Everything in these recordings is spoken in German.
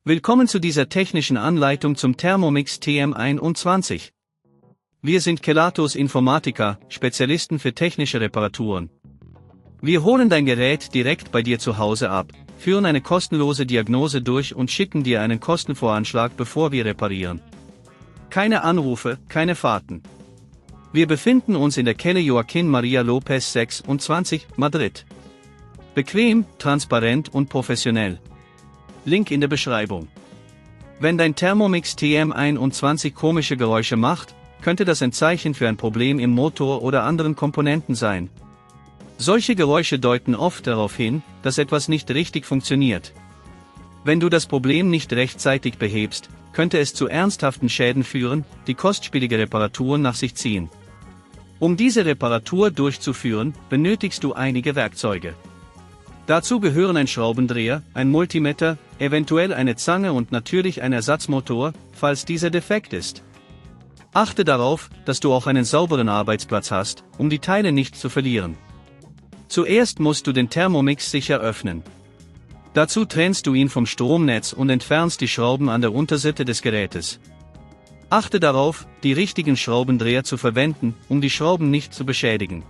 Willkommen zu dieser technischen Anleitung zum Thermomix TM21. Wir sind Kelatos Informática, Spezialisten für technische Reparaturen. Wir holen dein Gerät direkt bei dir zu Hause ab, führen eine kostenlose Diagnose durch und schicken dir einen Kostenvoranschlag, bevor wir reparieren. Keine Anrufe, keine Fahrten. Wir befinden uns in der Calle Joaquín María López 26, Madrid. Bequem, transparent und professionell. Link in der Beschreibung. Wenn dein Thermomix TM21 komische Geräusche macht, könnte das ein Zeichen für ein Problem im Motor oder anderen Komponenten sein. Solche Geräusche deuten oft darauf hin, dass etwas nicht richtig funktioniert. Wenn du das Problem nicht rechtzeitig behebst, könnte es zu ernsthaften Schäden führen, die kostspielige Reparaturen nach sich ziehen. Um diese Reparatur durchzuführen, benötigst du einige Werkzeuge. Dazu gehören ein Schraubendreher, ein Multimeter, eventuell eine Zange und natürlich ein Ersatzmotor, falls dieser defekt ist. Achte darauf, dass du auch einen sauberen Arbeitsplatz hast, um die Teile nicht zu verlieren. Zuerst musst du den Thermomix sicher öffnen. Dazu trennst du ihn vom Stromnetz und entfernst die Schrauben an der Unterseite des Gerätes. Achte darauf, die richtigen Schraubendreher zu verwenden, um die Schrauben nicht zu beschädigen.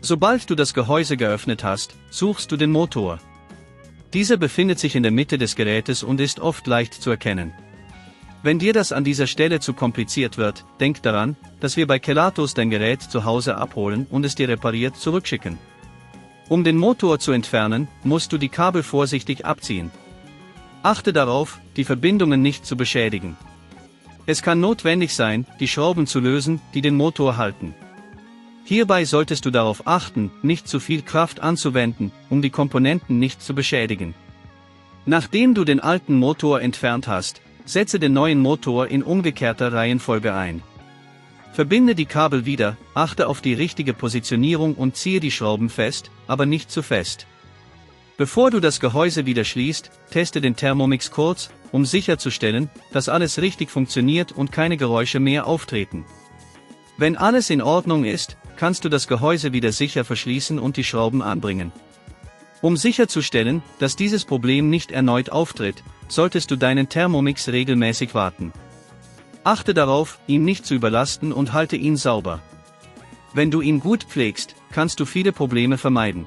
Sobald du das Gehäuse geöffnet hast, suchst du den Motor. Dieser befindet sich in der Mitte des Gerätes und ist oft leicht zu erkennen. Wenn dir das an dieser Stelle zu kompliziert wird, denk daran, dass wir bei Kelatos dein Gerät zu Hause abholen und es dir repariert zurückschicken. Um den Motor zu entfernen, musst du die Kabel vorsichtig abziehen. Achte darauf, die Verbindungen nicht zu beschädigen. Es kann notwendig sein, die Schrauben zu lösen, die den Motor halten. Hierbei solltest du darauf achten, nicht zu viel Kraft anzuwenden, um die Komponenten nicht zu beschädigen. Nachdem du den alten Motor entfernt hast, setze den neuen Motor in umgekehrter Reihenfolge ein. Verbinde die Kabel wieder, achte auf die richtige Positionierung und ziehe die Schrauben fest, aber nicht zu fest. Bevor du das Gehäuse wieder schließt, teste den Thermomix kurz, um sicherzustellen, dass alles richtig funktioniert und keine Geräusche mehr auftreten. Wenn alles in Ordnung ist, kannst du das Gehäuse wieder sicher verschließen und die Schrauben anbringen. Um sicherzustellen, dass dieses Problem nicht erneut auftritt, solltest du deinen Thermomix regelmäßig warten. Achte darauf, ihn nicht zu überlasten und halte ihn sauber. Wenn du ihn gut pflegst, kannst du viele Probleme vermeiden.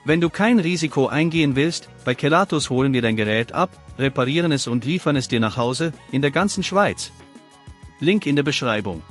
Wenn du kein Risiko eingehen willst, bei Kelatos holen wir dein Gerät ab, reparieren es und liefern es dir nach Hause, in der ganzen Schweiz. Link in der Beschreibung.